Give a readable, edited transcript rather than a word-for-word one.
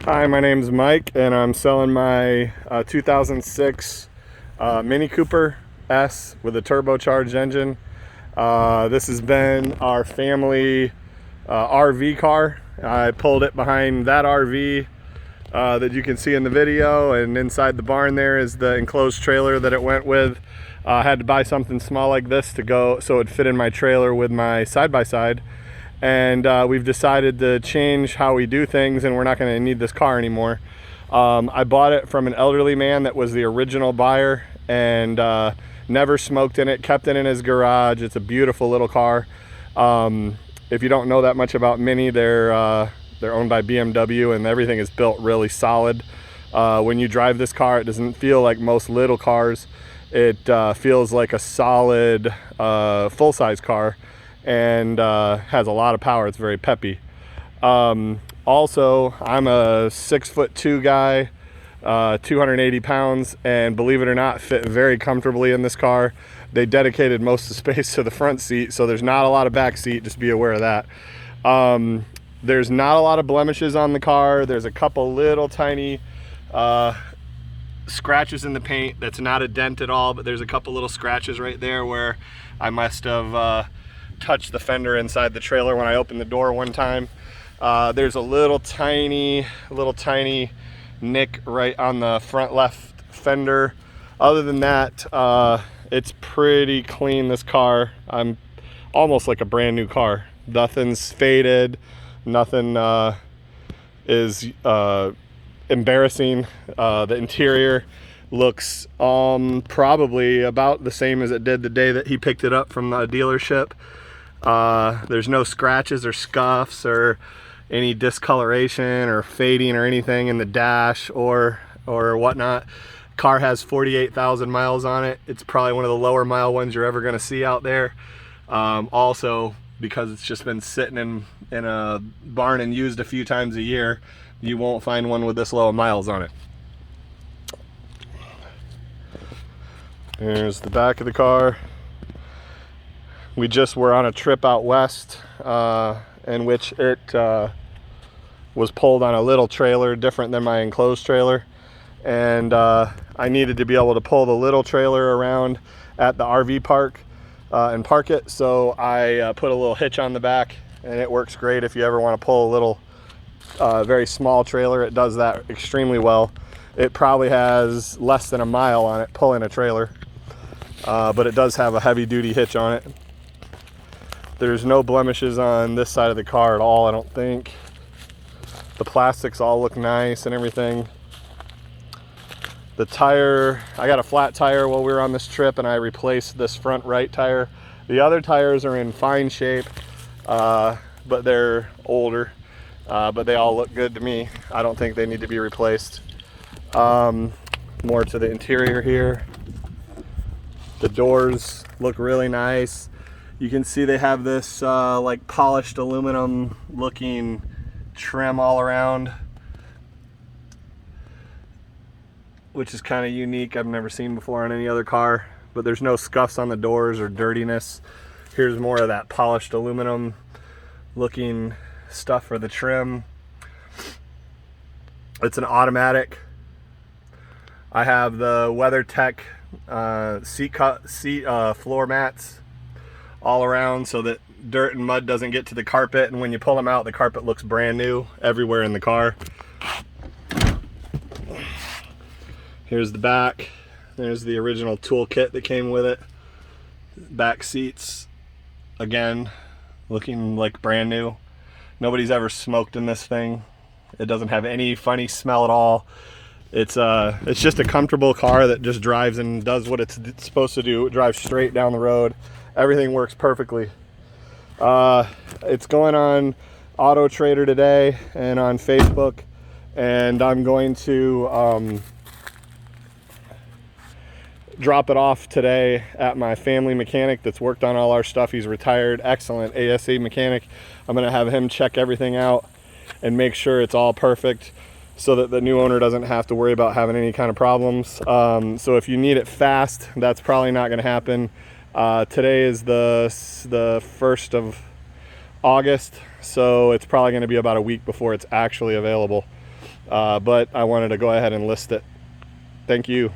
Hi, my name's Mike, and I'm selling my 2006 Mini Cooper S with a turbocharged engine. This has been our family RV car. I pulled it behind that RV that you can see in the video, and inside the barn there is the enclosed trailer that it went with. I had to buy something small like this to go so it'd fit in my trailer with my side-by-side. And we've decided to change how we do things, and we're not going to need this car anymore. I bought it from an elderly man that was the original buyer, and never smoked in it, kept it in his garage. It's a beautiful little car. If you don't know that much about Mini, they're owned by BMW, and everything is built really solid. When you drive this car, it doesn't feel like most little cars. It feels like a solid full-size car, and has a lot of power. It's very peppy. Also, I'm a 6'2" guy, 280 pounds, and believe it or not, fit very comfortably in this car. They dedicated most of the space to the front seat, so there's not a lot of back seat. Just be aware of that. There's not a lot of blemishes on the car. There's a couple little tiny scratches in the paint. That's not a dent at all, but there's a couple little scratches right there where I must have touched the fender inside the trailer when I opened the door one time. There's a little tiny nick right on the front left fender. Other than that, it's pretty clean, this car. I'm almost like a brand new car. Nothing's faded, nothing is embarrassing. The interior looks probably about the same as it did the day that he picked it up from the dealership. There's no scratches or scuffs or any discoloration or fading or anything in the dash or whatnot. Car has 48,000 miles on it. It's probably one of the lower mile ones you're ever going to see out there. Also, because it's just been sitting in a barn and used a few times a year, you won't find one with this low miles on it. There's the back of the car. We just were on a trip out west in which it was pulled on a little trailer, different than my enclosed trailer. And I needed to be able to pull the little trailer around at the RV park and park it. So I put a little hitch on the back, and it works great if you ever want to pull a little very small trailer. It does that extremely well. It probably has less than a mile on it pulling a trailer, but it does have a heavy duty hitch on it. There's no blemishes on this side of the car at all, I don't think. The plastics all look nice and everything. The tire, I got a flat tire while we were on this trip, and I replaced this front right tire. The other tires are in fine shape, but they're older, but they all look good to me. I don't think they need to be replaced. More to the interior here. The doors look really nice. You can see they have this like polished aluminum looking trim all around, which is kind of unique. I've never seen before on any other car, but there's no scuffs on the doors or dirtiness. Here's more of that polished aluminum looking stuff for the trim. It's an automatic. I have the WeatherTech seat floor mats all around so that dirt and mud doesn't get to the carpet, and when you pull them out, the carpet looks brand new everywhere in the car. Here's the back. There's the original toolkit that came with it. Back seats, again, looking like brand new. Nobody's ever smoked in this thing. It doesn't have any funny smell at all. It's just a comfortable car that just drives and does what it's supposed to do. It drives straight down the road. Everything works perfectly. It's going on Auto Trader today and on Facebook, and I'm going to drop it off today at my family mechanic that's worked on all our stuff. He's retired, excellent ASE mechanic. I'm going to have him check everything out and make sure it's all perfect so that the new owner doesn't have to worry about having any kind of problems. So if you need it fast, that's probably not going to happen. Today is the 1st of August, so it's probably going to be about a week before it's actually available. but I wanted to go ahead and list it. Thank you.